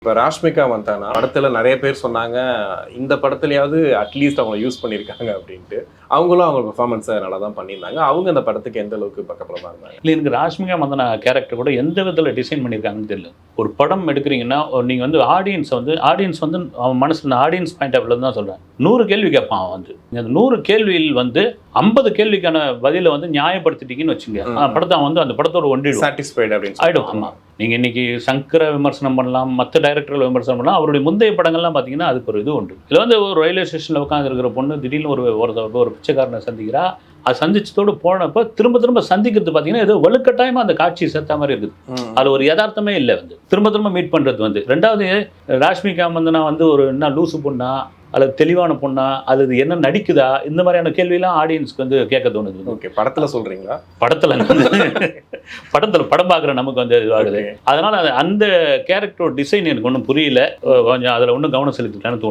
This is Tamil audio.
இப்போ ராஷ்மிகா மந்தானா படத்துல நிறைய பேர் சொன்னாங்க இந்த படத்துலயாவது அட்லீஸ்ட் அவங்க யூஸ் பண்ணியிருக்காங்க அப்படின்ட்டு. அவங்களும் அவங்க பெர்ஃபார்மன்ஸை நல்லா தான் பண்ணியிருந்தாங்க. அவங்க இந்த படத்துக்கு எந்த அளவுக்கு பக்கப்புறமா இருந்தாங்க? இல்லை, எனக்கு ராஷ்மிகா மந்தனா கேரக்டர் கூட எந்த விதத்தில் டிசைன் பண்ணியிருக்காங்கன்னு தெரியல. ஒரு படம் எடுக்கிறீங்கன்னா நீங்கள் வந்து ஆடியன்ஸ் வந்து அவன் மனசில் ஆடியன்ஸ் பாயிண்ட் ஆஃப் வியூ தான் சொல்கிறேன். 100 கேள்வி கேட்பான் அவன் வந்து. அந்த 100 கேள்வியில் வந்து 50 கேள்விக்கான பதிலை வந்து நியாயப்படுத்திட்டீங்கன்னு வச்சுங்க, படத்தை வந்து அந்த படத்தோட ஒன்றிடும், சாட்டிஸ்ஃபைட் அப்படின்னு ஆகிடும். ஆமாம், நீங்கள் இன்னைக்கு சங்கரை விமர்சனம் பண்ணலாம், மற்ற டைரக்டர்கள் விமர்சனம் பண்ணலாம். அவருடைய முந்தைய படங்கள்லாம் பார்த்தீங்கன்னா அதுக்கு ஒரு இது உண்டு. இதில் வந்து ஒரு ரயில்வே ஸ்டேஷனில் உட்காந்துருக்கிற பொண்ணு திடீர்னு ஒரு பிச்சைக்காரனை சந்திக்கிறா. அது சந்திச்சதோடு போனப்போ திரும்ப சந்திக்கிறது பார்த்தீங்கன்னா ஏதோ வலுக்கட்டாயமாக அந்த காட்சி சேர்த்த மாதிரி இருக்குது. அதில் ஒரு யதார்த்தமே இல்லை. வந்து திரும்ப மீட் பண்ணுறது வந்து. ரெண்டாவது, ராஷ்மிகா மந்தனா வந்து ஒரு என்ன லூசு பொண்ணா அல்லது தெளிவான பொண்ணா அல்லது என்ன நடிக்குதா, இந்த மாதிரியான கேள்வியெல்லாம் ஆடியன்ஸ்க்கு வந்து கேட்க தோணுது. ஓகே, படத்தில் சொல்கிறீங்களா? படத்தில் படம் பார்க்குற நமக்கு வந்து இதுவாகுது. அதனால் அந்த கேரக்டரோட டிசைன் எனக்கு ஒன்றும் புரியல. கொஞ்சம் அதில் ஒன்றும் கவனம் செலுத்திட்டான்னு தோணுது.